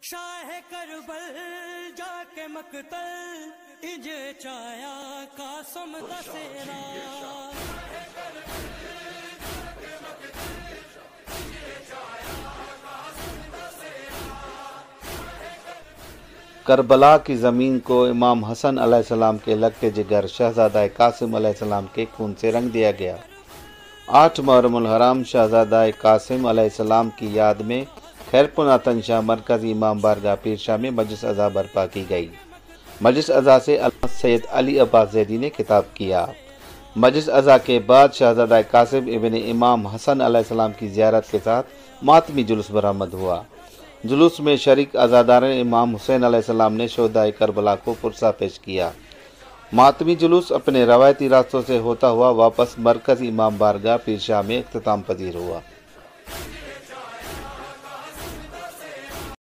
शाह करबल जाके मकतल इजे चाया कासम दसेरा। करबला की ज़मीन को इमाम हसन अलैहिस्सलाम के लगते जिगर शहज़ादा कासिम अलैहिस्सलाम के खून से रंग दिया गया। 8 मुहर्रमुल हराम शहज़ादा कासिम अलैहिस्सलाम की याद में खैरपुर तंशाह मरकज़ी इमाम बारगाह पीरशाह में मजलिस अज़ा बर्पा की गई। मजलिस अज़ा से सैयद अली अब्बास ज़ैदी ने खिताब किया। मजलिस अज़ा के बाद शहज़ादा कासिम इब्न इमाम हसन अलैहिस्सलाम की ज़ियारत के साथ मातमी जुलूस बरामद हुआ। जुलूस में शरीक अज़ादारान इमाम हुसैन अलैहिस्सलाम ने शोहदाए करबला को पुरसा पेश किया। मातमी जुलूस अपने रवायती रास्तों से होता हुआ वापस मरकज़ी इमाम बारगाह पीरशाह में इख्तिताम पजीर हुआ।